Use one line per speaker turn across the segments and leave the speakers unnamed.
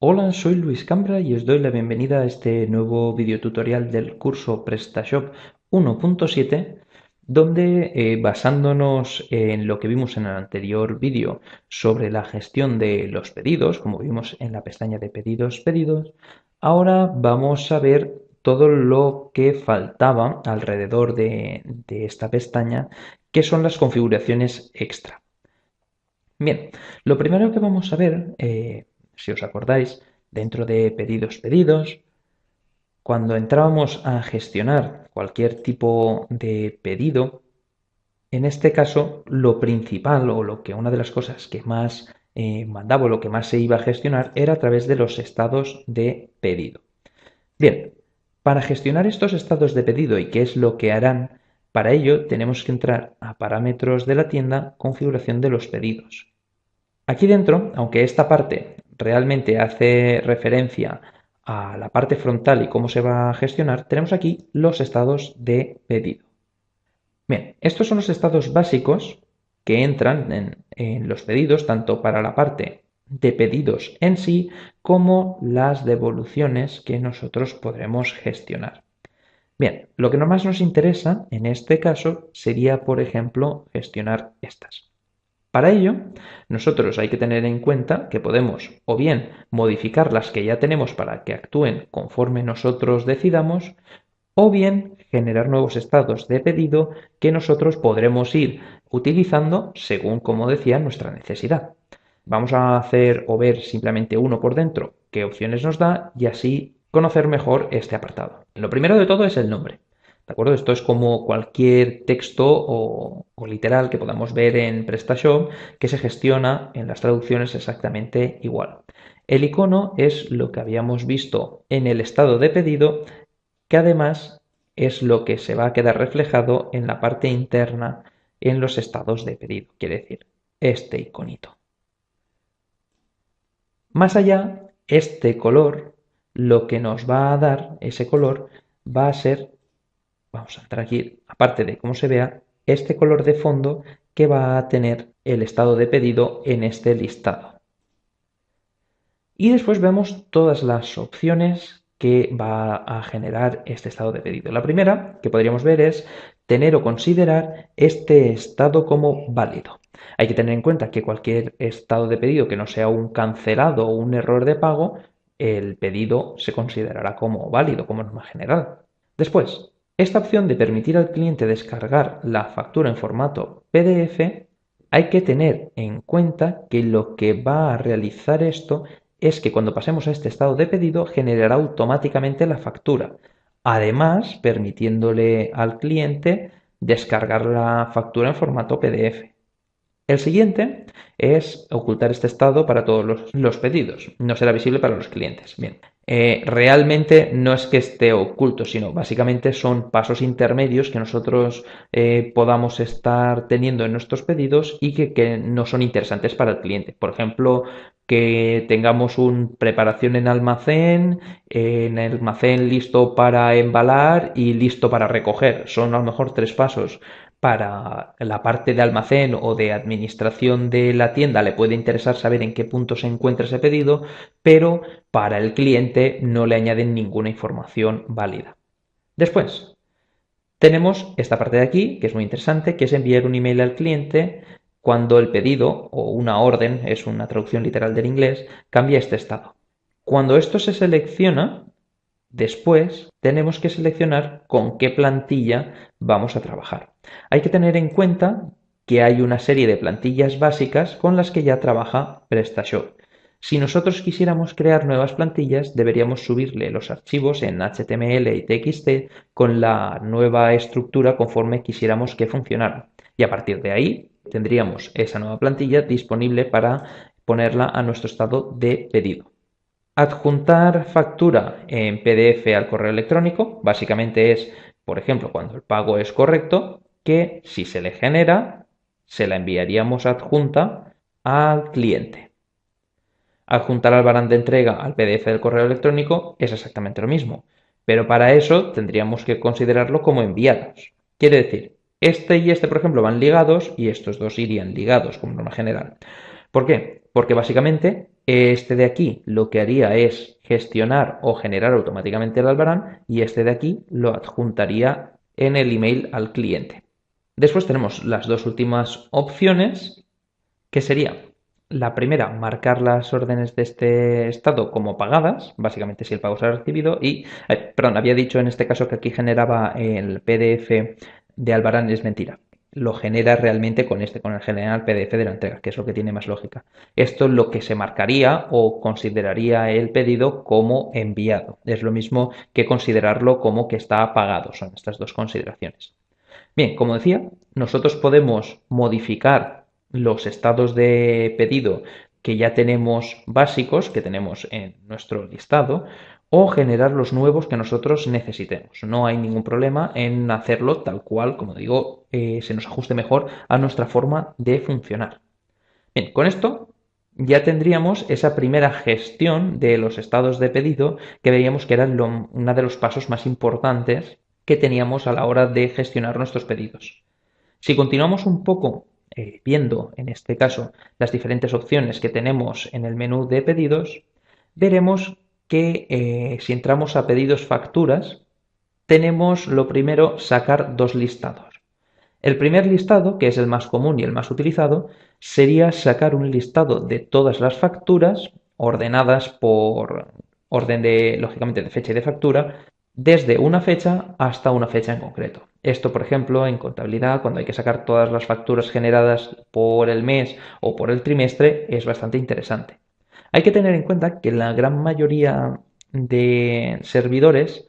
Hola, soy Luis Cambra y os doy la bienvenida a este nuevo video tutorial del curso PrestaShop 1.7, donde basándonos en lo que vimos en el anterior vídeo sobre la gestión de los pedidos, como vimos en la pestaña de pedidos, ahora vamos a ver todo lo que faltaba alrededor de esta pestaña, que son las configuraciones extra. Bien, lo primero que vamos a ver, si os acordáis, dentro de pedidos, cuando entrábamos a gestionar cualquier tipo de pedido, en este caso lo principal o lo que una de las cosas que más mandaba o lo que más se iba a gestionar era a través de los estados de pedido. Bien, para gestionar estos estados de pedido y qué es lo que harán, para ello tenemos que entrar a parámetros de la tienda, configuración de los pedidos. Aquí dentro, aunque esta parte realmente hace referencia a la parte frontal y cómo se va a gestionar, tenemos aquí los estados de pedido. Bien, estos son los estados básicos que entran en los pedidos, tanto para la parte de pedidos en sí como las devoluciones que nosotros podremos gestionar. Bien, lo que más nos interesa en este caso sería, por ejemplo, gestionar estas. Para ello, nosotros hay que tener en cuenta que podemos o bien modificar las que ya tenemos para que actúen conforme nosotros decidamos, o bien generar nuevos estados de pedido que nosotros podremos ir utilizando según, como decía, nuestra necesidad. Vamos a hacer o ver simplemente uno por dentro qué opciones nos da y así conocer mejor este apartado. Lo primero de todo es el nombre. ¿De acuerdo? Esto es como cualquier texto o literal que podamos ver en PrestaShop que se gestiona en las traducciones exactamente igual. El icono es lo que habíamos visto en el estado de pedido, que además es lo que se va a quedar reflejado en la parte interna en los estados de pedido, quiere decir, este iconito. Más allá, este color, lo que nos va a dar ese color va a ser, vamos a entrar aquí, aparte de cómo se vea, este color de fondo que va a tener el estado de pedido en este listado. Y después vemos todas las opciones que va a generar este estado de pedido. La primera que podríamos ver es tener o considerar este estado como válido. Hay que tener en cuenta que cualquier estado de pedido que no sea un cancelado o un error de pago, el pedido se considerará como válido, como norma general. Después, esta opción de permitir al cliente descargar la factura en formato PDF, hay que tener en cuenta que lo que va a realizar esto es que cuando pasemos a este estado de pedido generará automáticamente la factura, además permitiéndole al cliente descargar la factura en formato PDF. El siguiente es ocultar este estado para todos los pedidos. No será visible para los clientes. Bien, realmente no es que esté oculto, sino básicamente son pasos intermedios que nosotros podamos estar teniendo en nuestros pedidos y que no son interesantes para el cliente. Por ejemplo, que tengamos una preparación en almacén listo para embalar y listo para recoger. Son a lo mejor tres pasos. Para la parte de almacén o de administración de la tienda le puede interesar saber en qué punto se encuentra ese pedido, pero para el cliente no le añaden ninguna información válida. Después, tenemos esta parte de aquí, que es muy interesante, que es enviar un email al cliente cuando el pedido o una orden, es una traducción literal del inglés, cambia este estado. Cuando esto se selecciona, después tenemos que seleccionar con qué plantilla vamos a trabajar. Hay que tener en cuenta que hay una serie de plantillas básicas con las que ya trabaja PrestaShop. Si nosotros quisiéramos crear nuevas plantillas, deberíamos subirle los archivos en HTML y TXT con la nueva estructura conforme quisiéramos que funcionara. Y a partir de ahí tendríamos esa nueva plantilla disponible para ponerla a nuestro estado de pedido. Adjuntar factura en PDF al correo electrónico, básicamente es, por ejemplo, cuando el pago es correcto, que si se le genera, se la enviaríamos adjunta al cliente. Adjuntar al barán de entrega al PDF del correo electrónico es exactamente lo mismo, pero para eso tendríamos que considerarlo como enviados. Quiere decir, este y este, por ejemplo, van ligados y estos dos irían ligados como norma general. ¿Por qué? Porque básicamente Este de aquí lo que haría es gestionar o generar automáticamente el albarán y este de aquí lo adjuntaría en el email al cliente. Después tenemos las dos últimas opciones, que sería la primera, marcar las órdenes de este estado como pagadas, básicamente si el pago se ha recibido, y, perdón, había dicho en este caso que aquí generaba el PDF de Albarán, es mentira. Lo genera realmente con el general PDF de la entrega, que es lo que tiene más lógica. Esto es lo que se marcaría o consideraría el pedido como enviado. Es lo mismo que considerarlo como que está pagado. Son estas dos consideraciones. Bien, como decía, nosotros podemos modificar los estados de pedido que ya tenemos básicos, que tenemos en nuestro listado, o generar los nuevos que nosotros necesitemos. No hay ningún problema en hacerlo tal cual, como digo, se nos ajuste mejor a nuestra forma de funcionar. Bien, con esto ya tendríamos esa primera gestión de los estados de pedido que veíamos que era uno de los pasos más importantes que teníamos a la hora de gestionar nuestros pedidos. Si continuamos un poco viendo, en este caso, las diferentes opciones que tenemos en el menú de pedidos, veremos que si entramos a pedidos facturas, tenemos lo primero sacar dos listados. El primer listado, que es el más común y el más utilizado, sería sacar un listado de todas las facturas ordenadas por orden de, lógicamente, de fecha y de factura, desde una fecha hasta una fecha en concreto. Esto, por ejemplo, en contabilidad, cuando hay que sacar todas las facturas generadas por el mes o por el trimestre, es bastante interesante. Hay que tener en cuenta que la gran mayoría de servidores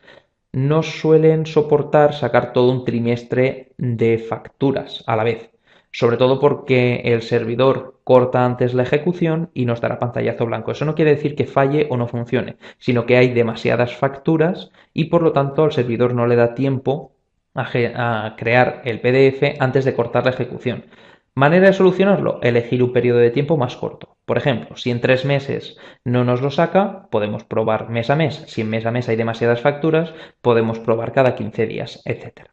no suelen soportar sacar todo un trimestre de facturas a la vez, sobre todo porque el servidor corta antes la ejecución y nos dará pantallazo blanco. Eso no quiere decir que falle o no funcione, sino que hay demasiadas facturas y por lo tanto al servidor no le da tiempo a crear el PDF antes de cortar la ejecución. Manera de solucionarlo, elegir un periodo de tiempo más corto. Por ejemplo, si en 3 meses no nos lo saca, podemos probar mes a mes. Si en mes a mes hay demasiadas facturas, podemos probar cada 15 días, etc.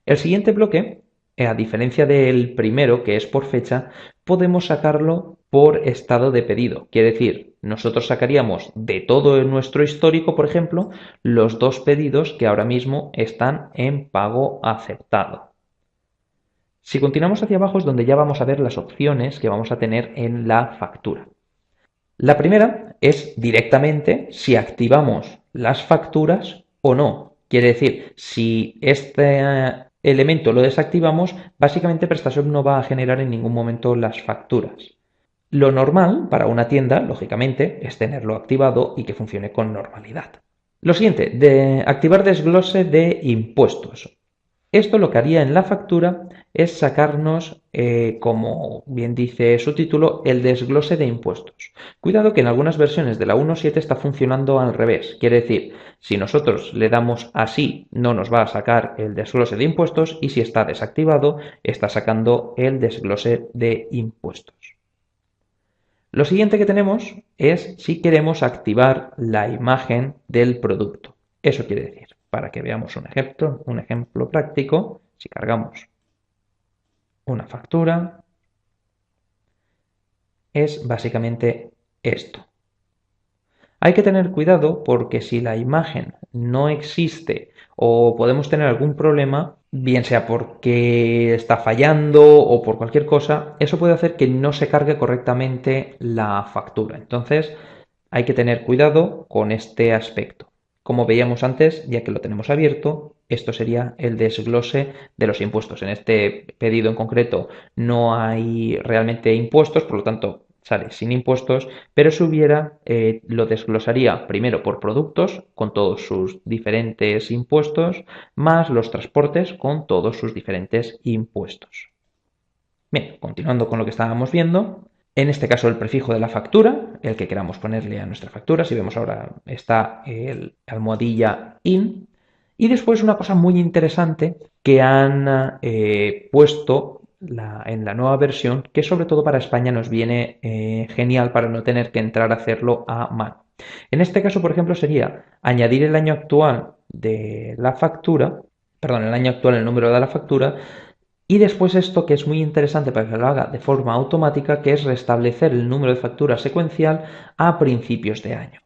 El siguiente bloque, a diferencia del primero, que es por fecha, podemos sacarlo por estado de pedido. Quiere decir, nosotros sacaríamos de todo nuestro histórico, por ejemplo, los dos pedidos que ahora mismo están en pago aceptado. Si continuamos hacia abajo es donde ya vamos a ver las opciones que vamos a tener en la factura. La primera es directamente si activamos las facturas o no. Quiere decir, si este elemento lo desactivamos, básicamente PrestaShop no va a generar en ningún momento las facturas. Lo normal para una tienda, lógicamente, es tenerlo activado y que funcione con normalidad. Lo siguiente, de activar desglose de impuestos. Esto lo que haría en la factura es sacarnos, como bien dice su título, el desglose de impuestos. Cuidado que en algunas versiones de la 1.7 está funcionando al revés. Quiere decir, si nosotros le damos así, no nos va a sacar el desglose de impuestos y si está desactivado, está sacando el desglose de impuestos. Lo siguiente que tenemos es si queremos activar la imagen del producto. Eso quiere decir, para que veamos un ejemplo práctico, si cargamos una factura, es básicamente esto. Hay que tener cuidado porque si la imagen no existe o podemos tener algún problema, bien sea porque está fallando o por cualquier cosa, eso puede hacer que no se cargue correctamente la factura. Entonces, hay que tener cuidado con este aspecto. Como veíamos antes, ya que lo tenemos abierto, esto sería el desglose de los impuestos. En este pedido en concreto no hay realmente impuestos, por lo tanto sale sin impuestos, pero si hubiera, lo desglosaría primero por productos con todos sus diferentes impuestos, más los transportes con todos sus diferentes impuestos. Bien, continuando con lo que estábamos viendo, en este caso el prefijo de la factura, el que queramos ponerle a nuestra factura, si vemos ahora está el almohadilla IN, y después una cosa muy interesante que han puesto en la nueva versión, que sobre todo para España nos viene genial para no tener que entrar a hacerlo a mano. En este caso, por ejemplo, sería añadir el año actual de la factura, perdón, el año actual, el número de la factura, Y después esto que es muy interesante para que lo haga de forma automática, que es restablecer el número de factura secuencial a principios de año.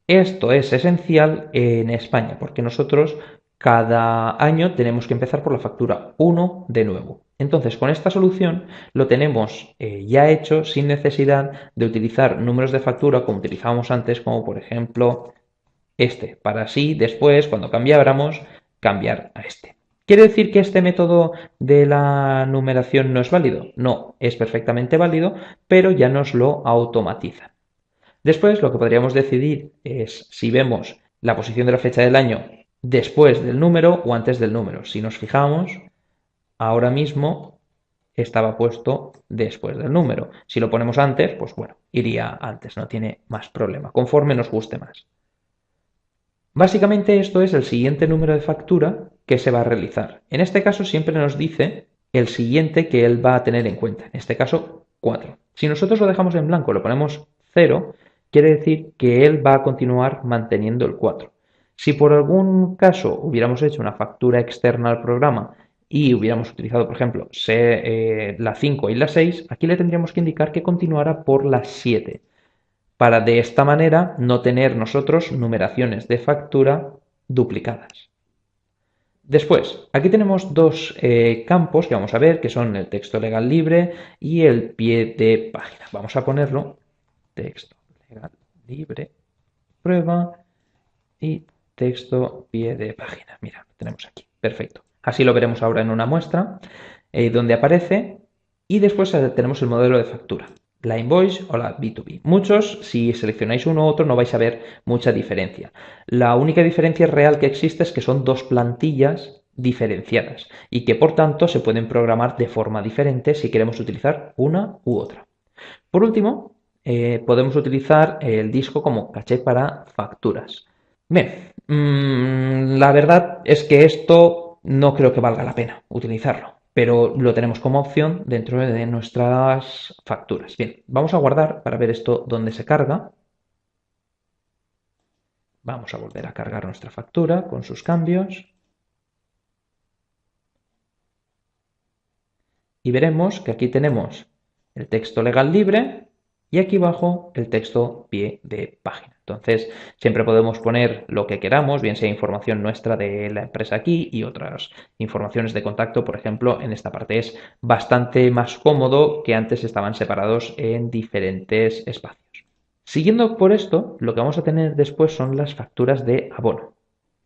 Esto es esencial en España porque nosotros cada año tenemos que empezar por la factura 1 de nuevo. Entonces, con esta solución lo tenemos ya hecho sin necesidad de utilizar números de factura como utilizábamos antes, como por ejemplo este, para así después, cuando cambiáramos, cambiar a este. ¿Quiere decir que este método de la numeración no es válido? No, es perfectamente válido, pero ya nos lo automatiza. Después, lo que podríamos decidir es si vemos la posición de la fecha del año después del número o antes del número. Si nos fijamos, ahora mismo estaba puesto después del número. Si lo ponemos antes, pues bueno, iría antes, no tiene más problema, conforme nos guste más. Básicamente esto es el siguiente número de factura que se va a realizar. En este caso siempre nos dice el siguiente que él va a tener en cuenta. En este caso, 4. Si nosotros lo dejamos en blanco, lo ponemos 0, quiere decir que él va a continuar manteniendo el 4. Si por algún caso hubiéramos hecho una factura externa al programa y hubiéramos utilizado, por ejemplo, la 5 y la 6, aquí le tendríamos que indicar que continuara por la 7 para de esta manera no tener nosotros numeraciones de factura duplicadas. Después, aquí tenemos dos campos que vamos a ver, que son el texto legal libre y el pie de página. Vamos a ponerlo, texto legal libre, prueba y texto pie de página. Mira, lo tenemos aquí, perfecto. Así lo veremos ahora en una muestra donde aparece y después tenemos el modelo de factura, la invoice o la B2B. Muchos, si seleccionáis uno u otro, no vais a ver mucha diferencia. La única diferencia real que existe es que son dos plantillas diferenciadas y que por tanto se pueden programar de forma diferente si queremos utilizar una u otra. Por último, podemos utilizar el disco como caché para facturas. Bien, la verdad es que esto no creo que valga la pena utilizarlo, pero lo tenemos como opción dentro de nuestras facturas. Bien, vamos a guardar para ver esto dónde se carga. Vamos a volver a cargar nuestra factura con sus cambios. Y veremos que aquí tenemos el texto legal libre y aquí abajo el texto pie de página. Entonces, siempre podemos poner lo que queramos, bien sea información nuestra de la empresa aquí y otras informaciones de contacto, por ejemplo, en esta parte es bastante más cómodo que antes estaban separados en diferentes espacios. Siguiendo por esto, lo que vamos a tener después son las facturas de abono,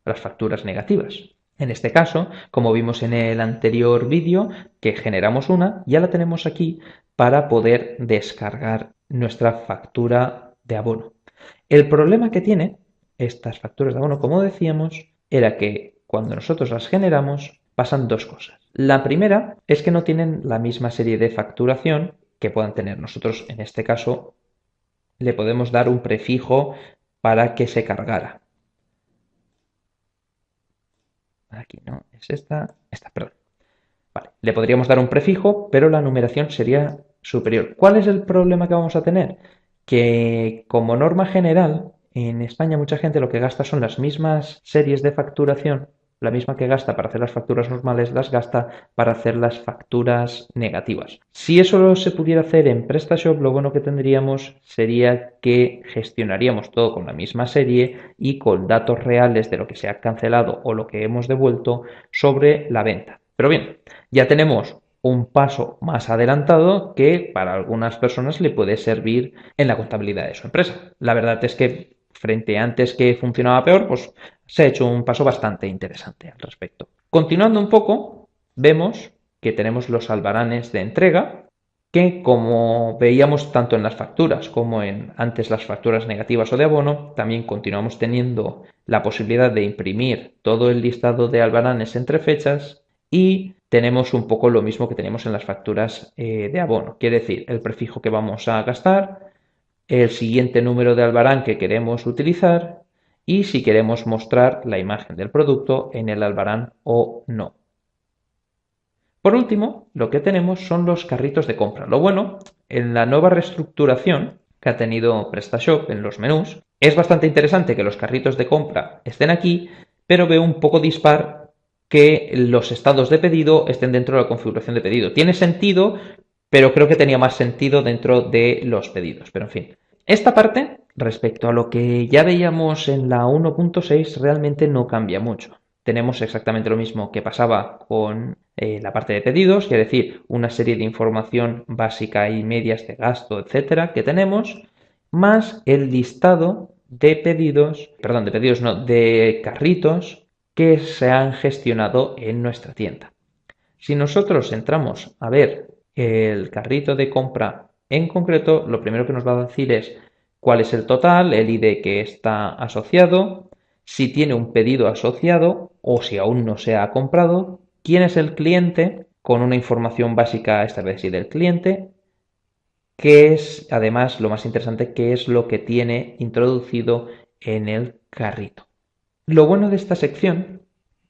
las facturas negativas. En este caso, como vimos en el anterior vídeo, que generamos una, ya la tenemos aquí para poder descargar nuestra factura de abono. El problema que tiene estas facturas de abono, como decíamos, era que cuando nosotros las generamos pasan dos cosas. La primera es que no tienen la misma serie de facturación que puedan tener. Nosotros, en este caso, le podemos dar un prefijo para que se cargara. Aquí no, es esta, perdón. Vale, le podríamos dar un prefijo, pero la numeración sería superior. ¿Cuál es el problema que vamos a tener? Que como norma general, en España mucha gente lo que gasta son las mismas series de facturación, la misma que gasta para hacer las facturas normales, las gasta para hacer las facturas negativas. Si eso se pudiera hacer en PrestaShop, lo bueno que tendríamos sería que gestionaríamos todo con la misma serie y con datos reales de lo que se ha cancelado o lo que hemos devuelto sobre la venta. Pero bien, ya tenemos un paso más adelantado que para algunas personas le puede servir en la contabilidad de su empresa. La verdad es que frente a antes que funcionaba peor, pues se ha hecho un paso bastante interesante al respecto. Continuando un poco, vemos que tenemos los albaranes de entrega, que como veíamos tanto en las facturas como en antes las facturas negativas o de abono, también continuamos teniendo la posibilidad de imprimir todo el listado de albaranes entre fechas y tenemos un poco lo mismo que tenemos en las facturas de abono. Quiere decir, el prefijo que vamos a gastar, el siguiente número de albarán que queremos utilizar y si queremos mostrar la imagen del producto en el albarán o no. Por último, lo que tenemos son los carritos de compra. Lo bueno, en la nueva reestructuración que ha tenido PrestaShop en los menús, es bastante interesante que los carritos de compra estén aquí, pero veo un poco dispar que los estados de pedido estén dentro de la configuración de pedido. Tiene sentido, pero creo que tenía más sentido dentro de los pedidos. Pero en fin, esta parte, respecto a lo que ya veíamos en la 1.6, realmente no cambia mucho. Tenemos exactamente lo mismo que pasaba con la parte de pedidos, es decir, una serie de información básica y medias de gasto, etcétera, que tenemos, más el listado de pedidos, perdón, de pedidos no, de carritos que se han gestionado en nuestra tienda. Si nosotros entramos a ver el carrito de compra en concreto, lo primero que nos va a decir es cuál es el total, el ID que está asociado, si tiene un pedido asociado o si aún no se ha comprado, quién es el cliente con una información básica esta vez sí del cliente, qué es además lo más interesante, qué es lo que tiene introducido en el carrito. Lo bueno de esta sección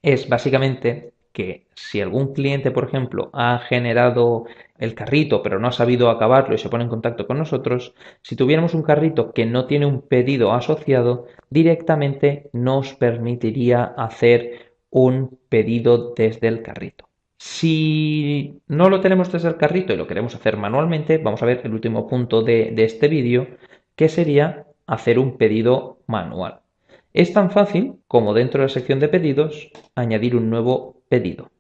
es básicamente que si algún cliente, por ejemplo, ha generado el carrito pero no ha sabido acabarlo y se pone en contacto con nosotros, si tuviéramos un carrito que no tiene un pedido asociado, directamente nos permitiría hacer un pedido desde el carrito. Si no lo tenemos desde el carrito y lo queremos hacer manualmente, vamos a ver el último punto de este vídeo, que sería hacer un pedido manual. Es tan fácil como dentro de la sección de pedidos añadir un nuevo pedido.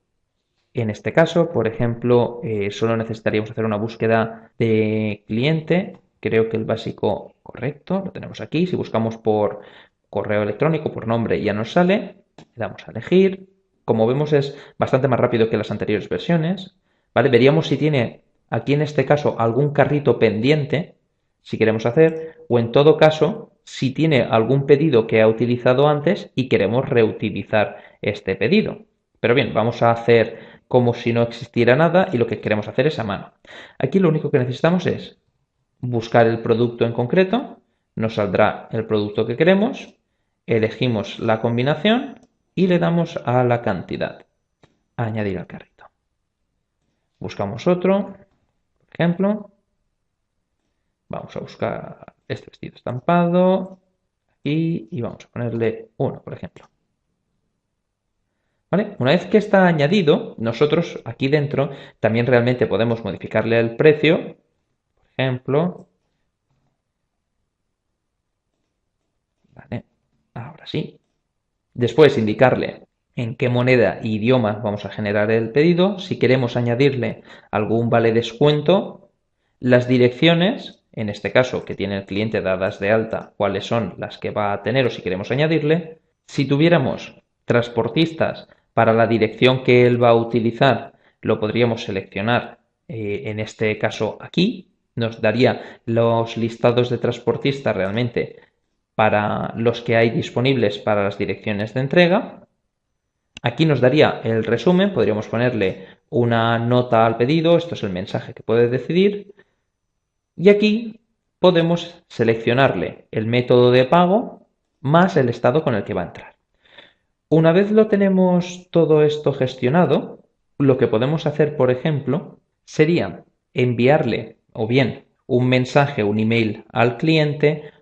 En este caso, por ejemplo, solo necesitaríamos hacer una búsqueda de cliente. Creo que el básico correcto lo tenemos aquí. Si buscamos por correo electrónico, por nombre, ya nos sale. Le damos a elegir. Como vemos es bastante más rápido que las anteriores versiones. ¿Vale? Veríamos si tiene aquí en este caso algún carrito pendiente, si queremos hacer, o en todo caso, si tiene algún pedido que ha utilizado antes y queremos reutilizar este pedido. Pero bien, vamos a hacer como si no existiera nada y lo que queremos hacer es a mano. Aquí lo único que necesitamos es buscar el producto en concreto, nos saldrá el producto que queremos, elegimos la combinación y le damos a la cantidad, añadir al carrito. Buscamos otro, por ejemplo, vamos a buscar este vestido estampado aquí y vamos a ponerle uno, por ejemplo. ¿Vale? Una vez que está añadido, nosotros aquí dentro también realmente podemos modificarle el precio, por ejemplo. ¿Vale? Ahora sí. Después indicarle en qué moneda e idioma vamos a generar el pedido. Si queremos añadirle algún vale descuento, las direcciones, en este caso que tiene el cliente dadas de alta, cuáles son las que va a tener o si queremos añadirle. Si tuviéramos transportistas para la dirección que él va a utilizar, lo podríamos seleccionar en este caso aquí. Nos daría los listados de transportistas realmente para los que hay disponibles para las direcciones de entrega. Aquí nos daría el resumen, podríamos ponerle una nota al pedido, esto es el mensaje que puede decidir. Y aquí podemos seleccionarle el método de pago más el estado con el que va a entrar. Una vez lo tenemos todo esto gestionado, lo que podemos hacer, por ejemplo, sería enviarle o bien un mensaje, un email al cliente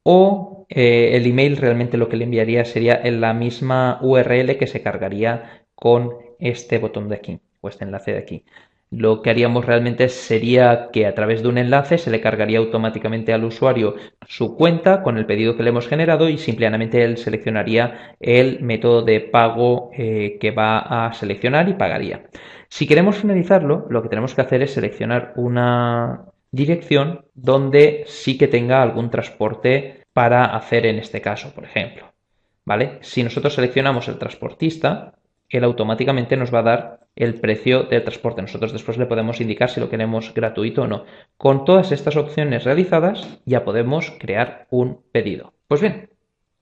o el email realmente lo que le enviaría sería en la misma URL que se cargaría con este botón de aquí o este enlace de aquí. Lo que haríamos realmente sería que a través de un enlace se le cargaría automáticamente al usuario su cuenta con el pedido que le hemos generado y simplemente él seleccionaría el método de pago que va a seleccionar y pagaría. Si queremos finalizarlo, lo que tenemos que hacer es seleccionar una dirección donde sí que tenga algún transporte para hacer en este caso, por ejemplo. ¿Vale? Si nosotros seleccionamos el transportista, él automáticamente nos va a dar el precio del transporte. Nosotros después le podemos indicar si lo queremos gratuito o no. Con todas estas opciones realizadas ya podemos crear un pedido. Pues bien,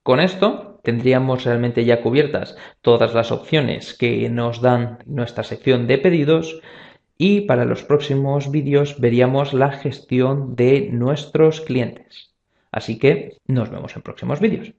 con esto tendríamos realmente ya cubiertas todas las opciones que nos dan nuestra sección de pedidos y para los próximos vídeos veríamos la gestión de nuestros clientes. Así que nos vemos en próximos vídeos.